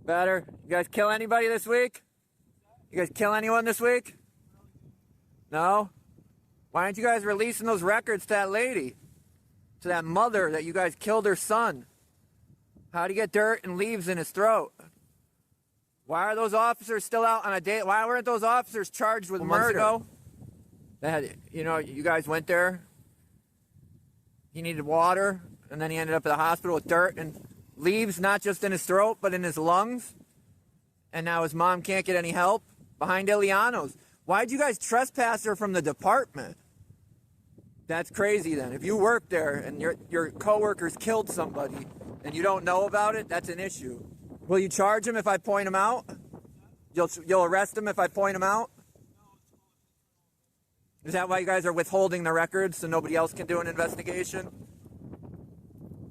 Better. You guys kill anybody this week? You guys kill anyone this week? No? Why aren't you guys releasing those records to that lady? To that mother that you guys killed her son? How'd he get dirt and leaves in his throat? Why are those officers still out on a date? Why weren't those officers charged with murder? They had, you guys went there. He needed water, and then he ended up at the hospital with dirt and leaves, not just in his throat, but in his lungs. And now his mom can't get any help behind Ileano's. Why'd you guys trespass her from the department? That's crazy then. If you work there and your coworkers killed somebody and you don't know about it, that's an issue. Will you charge him if I point him out? You'll arrest him if I point him out? Is that why you guys are withholding the records so nobody else can do an investigation?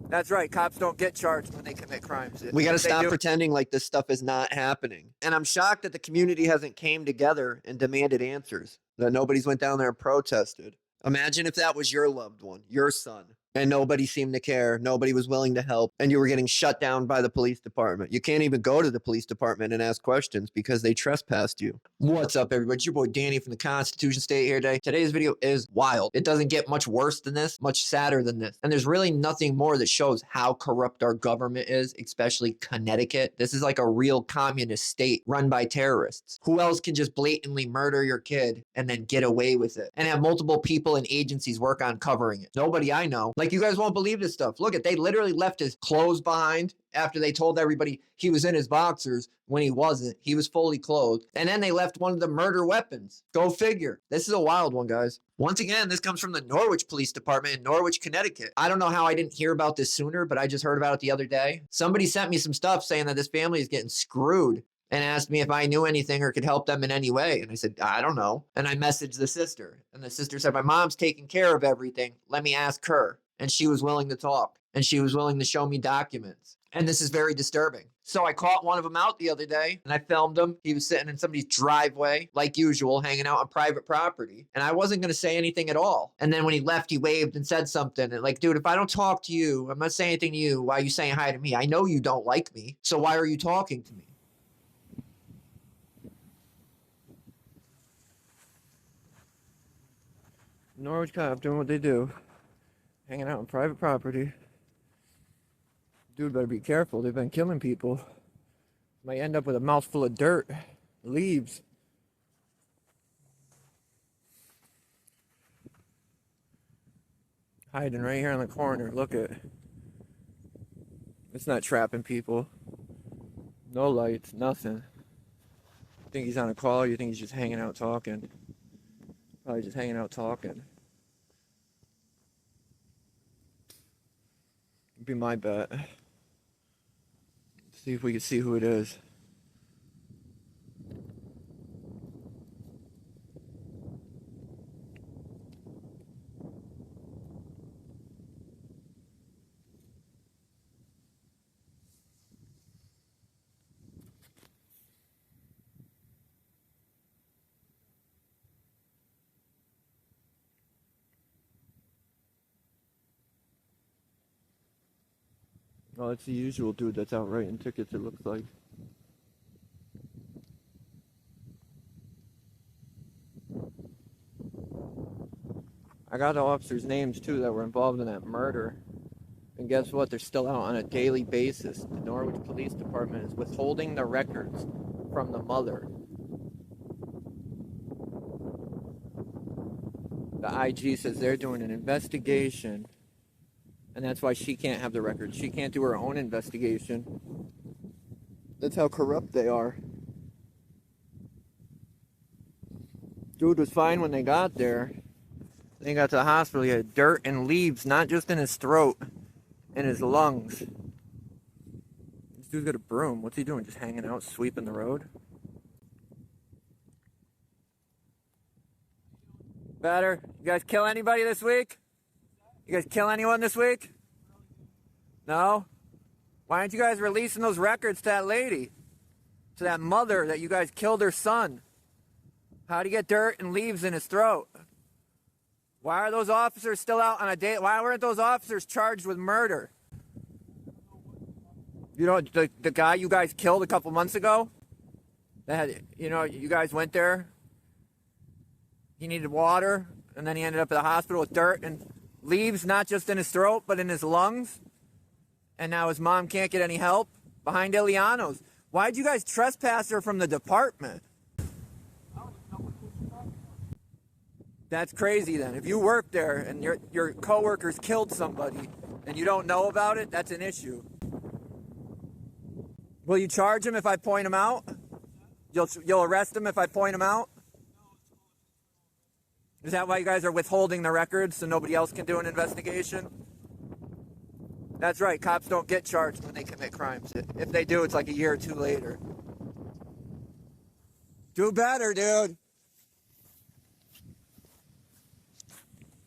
That's right. Cops don't get charged when they commit crimes. We got to stop pretending like this stuff is not happening. And I'm shocked that the community hasn't came together and demanded answers, that nobody's went down there and protested. Imagine if that was your loved one, your son, and nobody seemed to care. Nobody was willing to help, and you were getting shut down by the police department. You can't even go to the police department and ask questions because they trespassed you. What's up, everybody? It's your boy Danny from the Constitution State here today. Today's video is wild. It doesn't get much worse than this, much sadder than this. And there's really nothing more that shows how corrupt our government is, especially Connecticut. This is like a real communist state run by terrorists. Who else can just blatantly murder your kid and then get away with it and have multiple people and agencies work on covering it? Nobody I know. Like, you guys won't believe this stuff. Look, they literally left his clothes behind after they told everybody he was in his boxers when he wasn't. He was fully clothed. And then they left one of the murder weapons. Go figure. This is a wild one, guys. Once again, this comes from the Norwich Police Department in Norwich, Connecticut. I don't know how I didn't hear about this sooner, but I just heard about it the other day. Somebody sent me some stuff saying that this family is getting screwed and asked me if I knew anything or could help them in any way. And I said, I don't know. And I messaged the sister. And the sister said, my mom's taking care of everything. Let me ask her. And she was willing to talk. And she was willing to show me documents. And this is very disturbing. So I caught one of them out the other day and I filmed him. He was sitting in somebody's driveway, like usual, hanging out on private property. And I wasn't going to say anything at all. And then when he left, he waved and said something. And like, dude, if I don't talk to you, I'm not saying anything to you. Why are you saying hi to me? I know you don't like me. So why are you talking to me? Norwich cop doing what they do. Hanging out on private property. Dude, better be careful. They've been killing people. Might end up with a mouthful of dirt, leaves. Hiding right here in the corner. Look at. It's not trapping people. No lights, nothing. You think he's on a call? You think he's just hanging out talking? Probably just hanging out talking. Be my bet. See if we can see who it is. Oh, it's the usual dude that's out writing tickets, it looks like. I got the officers' names, too, that were involved in that murder. And guess what? They're still out on a daily basis. The Norwich Police Department is withholding the records from the mother. The IG says they're doing an investigation. And that's why she can't have the records. She can't do her own investigation. That's how corrupt they are. Dude was fine when they got there. Then he got to the hospital. He had dirt and leaves, not just in his throat, in his lungs. This dude's got a broom. What's he doing? Just hanging out, sweeping the road? Better. You guys kill anybody this week? You guys kill anyone this week? No? Why aren't you guys releasing those records to that lady? To that mother that you guys killed her son? How'd he get dirt and leaves in his throat? Why are those officers still out on a date? Why weren't those officers charged with murder? You know, the guy you guys killed a couple months ago, that had, you know, you guys went there. He needed water, and then he ended up at the hospital with dirt and leaves not just in his throat, but in his lungs. And now his mom can't get any help behind Ileano's. Why'd you guys trespass her from the department? That's crazy then. If you work there and your coworkers killed somebody and you don't know about it, that's an issue. Will you charge him if I point him out? You'll arrest him if I point him out? Is that why you guys are withholding the records so nobody else can do an investigation? That's right, cops don't get charged when they commit crimes. If they do, it's like a year or two later. Do better, dude.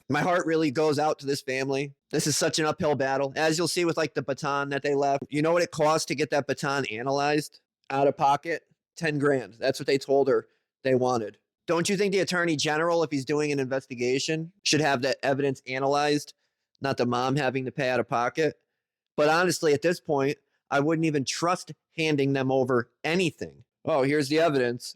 My heart really goes out to this family. This is such an uphill battle. As you'll see with like the baton that they left, you know what it cost to get that baton analyzed out of pocket? 10 grand. That's what they told her they wanted. Don't you think the attorney general, if he's doing an investigation, should have that evidence analyzed, not the mom having to pay out of pocket? But honestly, at this point, I wouldn't even trust handing them over anything. Oh, here's the evidence.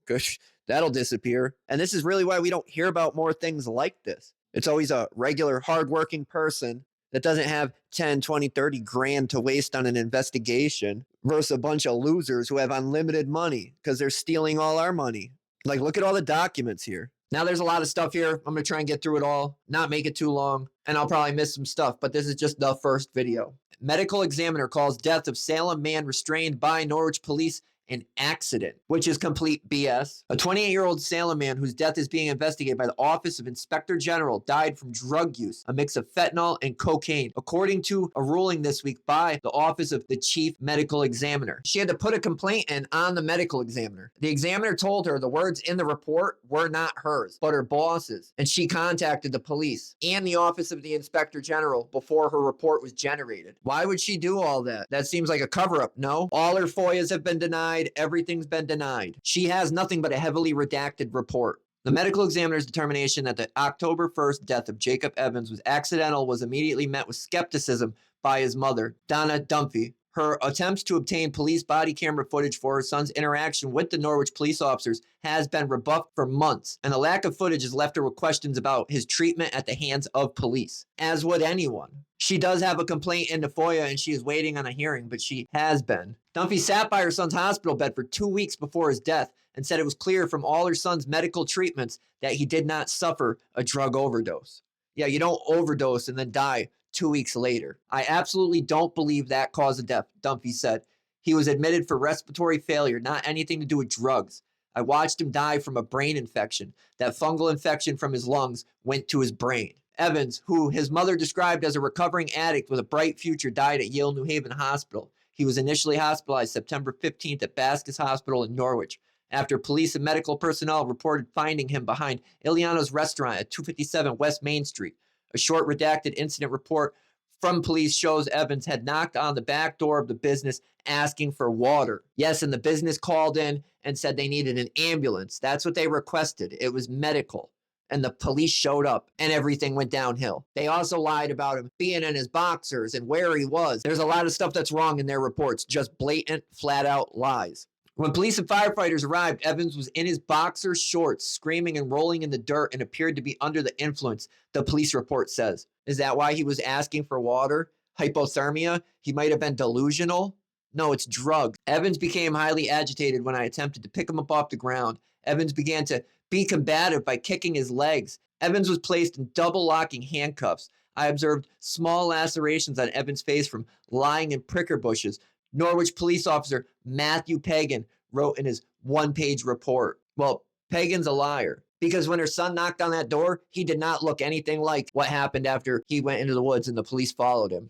Gosh, that'll disappear. And this is really why we don't hear about more things like this. It's always a regular, hardworking person that doesn't have 10, 20, 30 grand to waste on an investigation versus a bunch of losers who have unlimited money because they're stealing all our money. Like, look at all the documents here. Now, there's a lot of stuff here. I'm going to try and get through it all, not make it too long, and I'll probably miss some stuff, but this is just the first video. Medical examiner calls death of Salem man restrained by Norwich police an accident, which is complete BS. A 28-year-old Salem man whose death is being investigated by the Office of Inspector General died from drug use, a mix of fentanyl and cocaine, according to a ruling this week by the Office of the Chief Medical Examiner. She had to put a complaint in on the medical examiner. The examiner told her the words in the report were not hers, but her boss's, and she contacted the police and the Office of the Inspector General before her report was generated. Why would she do all that? That seems like a cover-up, no? All her FOIAs have been denied. Everything's been denied. She has nothing but a heavily redacted report. The medical examiner's determination that the October 1st death of Jacob Evans was accidental was immediately met with skepticism by his mother, Donna Dunphy. Her attempts to obtain police body camera footage for her son's interaction with the Norwich police officers has been rebuffed for months, and the lack of footage has left her with questions about his treatment at the hands of police, as would anyone. She does have a complaint in the FOIA, and she is waiting on a hearing, but she has been. Dunphy sat by her son's hospital bed for 2 weeks before his death and said it was clear from all her son's medical treatments that he did not suffer a drug overdose. Yeah, you don't overdose and then die 2 weeks later. I absolutely don't believe that caused the death, Dunphy said. He was admitted for respiratory failure, not anything to do with drugs. I watched him die from a brain infection. That fungal infection from his lungs went to his brain. Evans, who his mother described as a recovering addict with a bright future, died at Yale New Haven Hospital. He was initially hospitalized September 15th at Bascus Hospital in Norwich, after police and medical personnel reported finding him behind Ileano's restaurant at 257 West Main Street. A short redacted incident report from police shows Evans had knocked on the back door of the business asking for water. Yes, and the business called in and said they needed an ambulance. That's what they requested. It was medical. And the police showed up and everything went downhill. They also lied about him being in his boxers and where he was. There's a lot of stuff that's wrong in their reports, just blatant, flat out lies. When police and firefighters arrived, Evans was in his boxer shorts, screaming and rolling in the dirt, and appeared to be under the influence, the police report says. Is that why he was asking for water? Hypothermia? He might have been delusional? No, it's drugs. Evans became highly agitated when I attempted to pick him up off the ground. Evans began to be combative by kicking his legs. Evans was placed in double locking handcuffs. I observed small lacerations on Evans' face from lying in pricker bushes. Norwich police officer Matthew Pagan wrote in his one-page report. Well, Pagan's a liar, because when her son knocked on that door, he did not look anything like what happened after he went into the woods and the police followed him.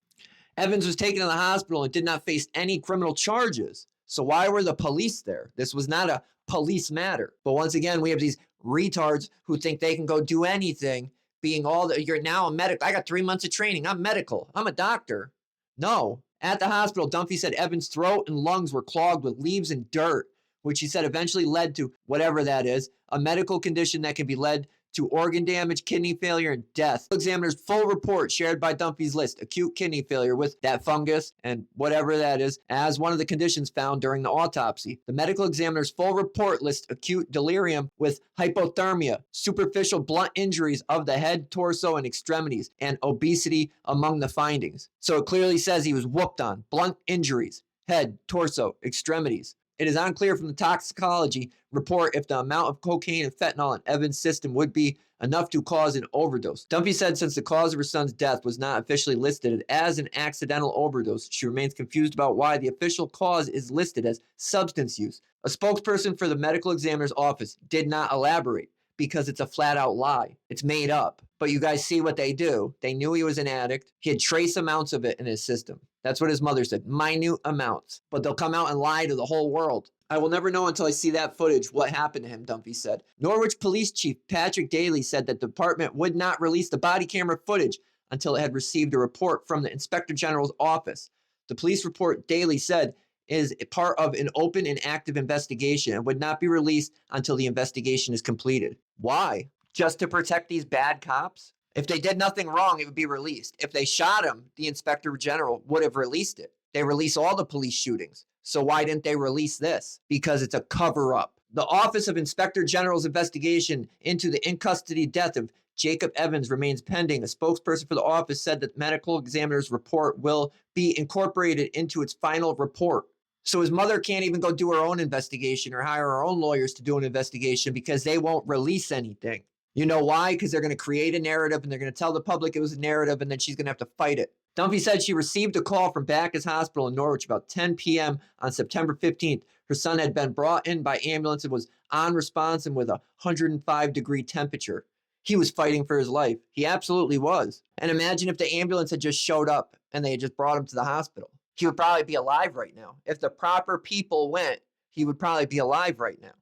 Evans was taken to the hospital and did not face any criminal charges. So why were the police there? This was not a police matter. But once again, we have these retards who think they can go do anything, being all that you're now a medical. I got 3 months of training. I'm medical. I'm a doctor. No. At the hospital, Dunphy said Evans' throat and lungs were clogged with leaves and dirt, which he said eventually led to whatever that is, a medical condition that can be led to organ damage, kidney failure, and death. Examiner's full report shared by Dunphy's list acute kidney failure with that fungus and whatever that is as one of the conditions found during the autopsy. The medical examiner's full report lists acute delirium with hypothermia, superficial blunt injuries of the head, torso, and extremities, and obesity among the findings. So it clearly says he was whooped on. Blunt injuries, head, torso, extremities. It is unclear from the toxicology report if the amount of cocaine and fentanyl in Evans' system would be enough to cause an overdose. Dunphy said since the cause of her son's death was not officially listed as an accidental overdose, she remains confused about why the official cause is listed as substance use. A spokesperson for the medical examiner's office did not elaborate because it's a flat-out lie. It's made up. But you guys see what they do. They knew he was an addict. He had trace amounts of it in his system. That's what his mother said, minute amounts. But they'll come out and lie to the whole world. I will never know until I see that footage what happened to him, Dunphy said. Norwich Police Chief Patrick Daly said that the department would not release the body camera footage until it had received a report from the Inspector General's office. The police report, Daly said, is part of an open and active investigation and would not be released until the investigation is completed. Why? Just to protect these bad cops? If they did nothing wrong, it would be released. If they shot him, the Inspector General would have released it. They release all the police shootings. So why didn't they release this? Because it's a cover-up. The Office of Inspector General's investigation into the in-custody death of Jacob Evans remains pending. A spokesperson for the office said that the medical examiner's report will be incorporated into its final report. So his mother can't even go do her own investigation or hire her own lawyers to do an investigation because they won't release anything. You know why? Because they're going to create a narrative and they're going to tell the public it was a narrative and then she's going to have to fight it. Dunphy said she received a call from Bacchus Hospital in Norwich about 10 p.m. on September 15th. Her son had been brought in by ambulance and was unresponsive with a 105-degree temperature. He was fighting for his life. He absolutely was. And imagine if the ambulance had just showed up and they had just brought him to the hospital. He would probably be alive right now. If the proper people went, he would probably be alive right now,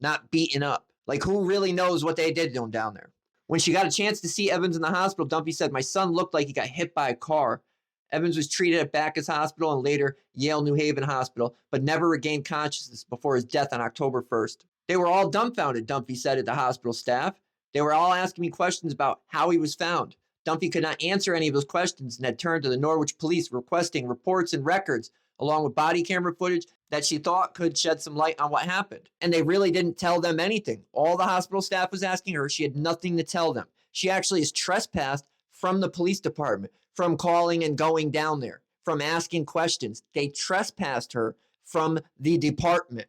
not beaten up. Like, who really knows what they did to him down there? When she got a chance to see Evans in the hospital, Dunphy said, "My son looked like he got hit by a car." Evans was treated at Bacchus Hospital and later Yale New Haven Hospital, but never regained consciousness before his death on October 1st. They were all dumbfounded, Dunphy said at the hospital staff. They were all asking me questions about how he was found. Dunphy could not answer any of those questions and had turned to the Norwich police requesting reports and records, along with body camera footage that she thought could shed some light on what happened. And they really didn't tell them anything. All the hospital staff was asking her. She had nothing to tell them. She actually is trespassed from the police department, from calling and going down there, from asking questions. They trespassed her from the department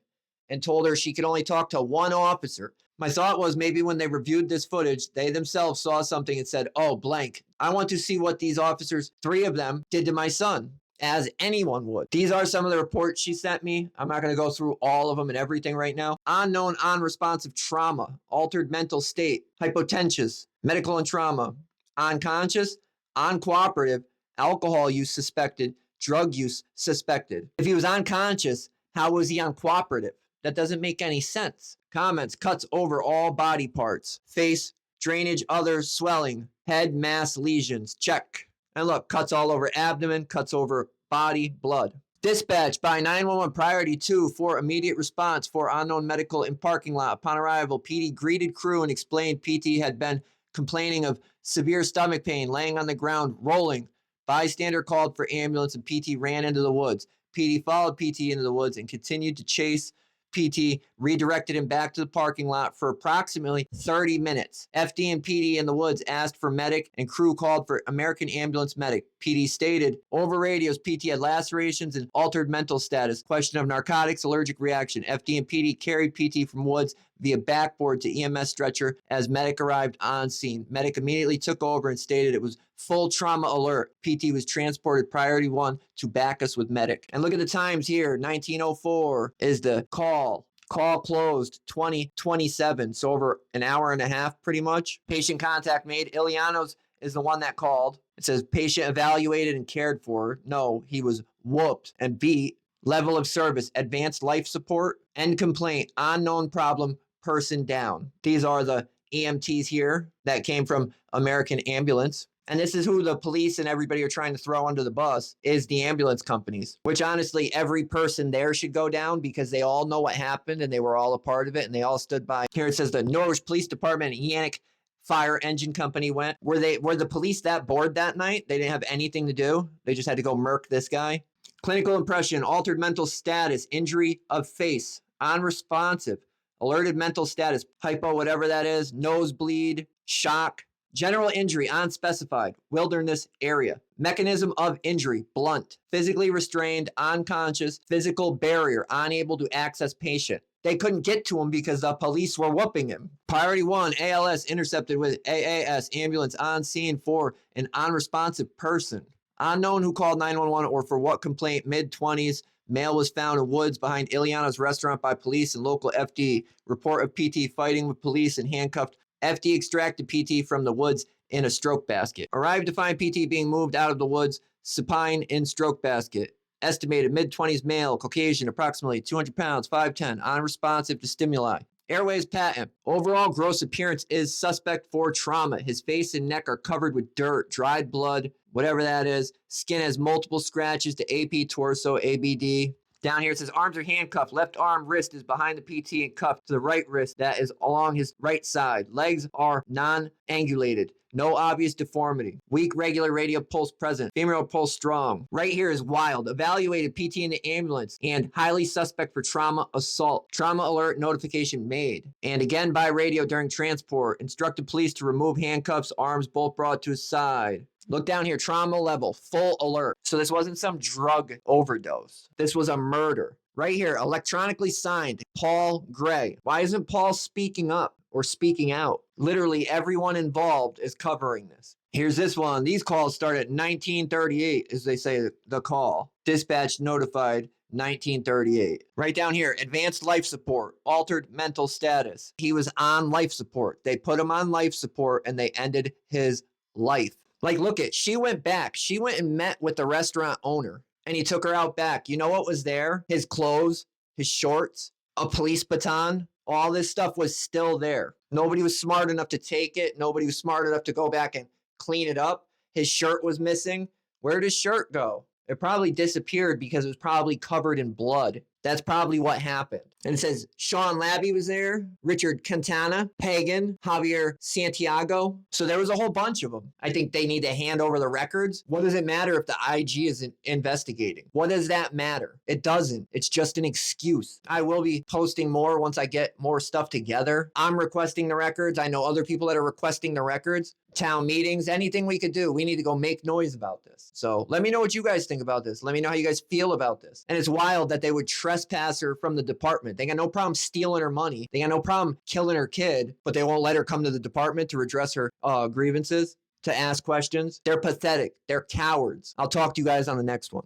and told her she could only talk to one officer. My thought was maybe when they reviewed this footage, they themselves saw something and said, "Oh, blank. I want to see what these officers, 3 of them, did to my son," as anyone would. These are some of the reports she sent me. I'm not going to go through all of them and everything right now. Unknown unresponsive trauma, altered mental state, hypotension, medical and trauma, unconscious, uncooperative, alcohol use suspected, drug use suspected. If he was unconscious, how was he uncooperative? That doesn't make any sense. Comments, cuts over all body parts. Face, drainage, others, swelling, head, mass, lesions, check. And look, cuts all over abdomen, cuts over body, blood. Dispatch by 911 priority 2 for immediate response for unknown medical in parking lot. Upon arrival, PD greeted crew and explained PT had been complaining of severe stomach pain, laying on the ground, rolling. Bystander called for ambulance and PT ran into the woods. PD followed PT into the woods and continued to chase PT, redirected him back to the parking lot for approximately 30 minutes. FD and PD in the woods asked for medic and crew called for American ambulance medic. PD stated over radios PT had lacerations and altered mental status. Question of narcotics, allergic reaction. FD and PD carried PT from woods via backboard to EMS stretcher as medic arrived on scene. Medic immediately took over and stated it was full trauma alert. PT was transported priority 1 to Bacchus with medic. And look at the times here. 1904 is the call. Call closed 20:27. So over an hour and a half pretty much. Patient contact made. Ilianos is the one that called. It says patient evaluated and cared for. No, he was whooped and beat. Level of service, advanced life support, end complaint, unknown problem, person down. These are the EMTs here that came from American Ambulance. And this is who the police and everybody are trying to throw under the bus is the ambulance companies, which honestly every person there should go down because they all know what happened and they were all a part of it and they all stood by. Here it says the Norwich Police Department and Yannick fire engine company went. Were the police that bored that night? They didn't have anything to do. They just had to go murk this guy. Clinical impression, altered mental status, injury of face, unresponsive, alerted mental status, hypo, whatever that is, nosebleed, shock, general injury, unspecified, wilderness area. Mechanism of injury, blunt, physically restrained, unconscious, physical barrier, unable to access patient. They couldn't get to him because the police were whooping him. Priority 1, ALS intercepted with AAS, ambulance on scene for an unresponsive person. Unknown who called 911 or for what complaint, mid-20s. Male was found in woods behind Ileana's restaurant by police and local FD. Report of PT fighting with police and handcuffed. FD extracted PT from the woods in a stroke basket. Arrived to find PT being moved out of the woods, supine in stroke basket. Estimated mid-20s male, Caucasian, approximately 200 pounds, 5'10", unresponsive to stimuli. Airways patent. Overall gross appearance is suspect for trauma. His face and neck are covered with dirt, dried blood, whatever that is. Skin has multiple scratches to AP torso, ABD. Down here it says arms are handcuffed. Left arm wrist is behind the PT and cuffed to the right wrist that is along his right side. Legs are non-angulated. No obvious deformity. Weak regular radial pulse present. Femoral pulse strong. Right here is wild. Evaluated PT in the ambulance and highly suspect for trauma assault. Trauma alert notification made. And again by radio during transport. Instructed police to remove handcuffs, arms both brought to his side. Look down here, trauma level, full alert. So this wasn't some drug overdose. This was a murder. Right here, electronically signed, Paul Gray. Why isn't Paul speaking up or speaking out? Literally everyone involved is covering this. Here's this one. These calls start at 1938, as they say the call. Dispatch notified 1938. Right down here, advanced life support, altered mental status. He was on life support. They put him on life support and they ended his life. Like, look at, she went back. She went and met with the restaurant owner and he took her out back. You know what was there? His clothes, his shorts, a police baton. All this stuff was still there. Nobody was smart enough to take it. Nobody was smart enough to go back and clean it up. His shirt was missing. Where did his shirt go? It probably disappeared because it was probably covered in blood. That's probably what happened. And it says Sean Labby was there, Richard Quintana, Pagan, Javier Santiago. So there was a whole bunch of them. I think they need to hand over the records. What does it matter if the IG isn't investigating? What does that matter? It doesn't. It's just an excuse. I will be posting more once I get more stuff together. I'm requesting the records. I know other people that are requesting the records. Town meetings, anything we could do. We need to go make noise about this. So let me know what you guys think about this. Let me know how you guys feel about this. And it's wild that they would trespass her from the department. They got no problem stealing her money. They got no problem killing her kid, but they won't let her come to the department to redress her grievances, to ask questions. They're pathetic. They're cowards. I'll talk to you guys on the next one.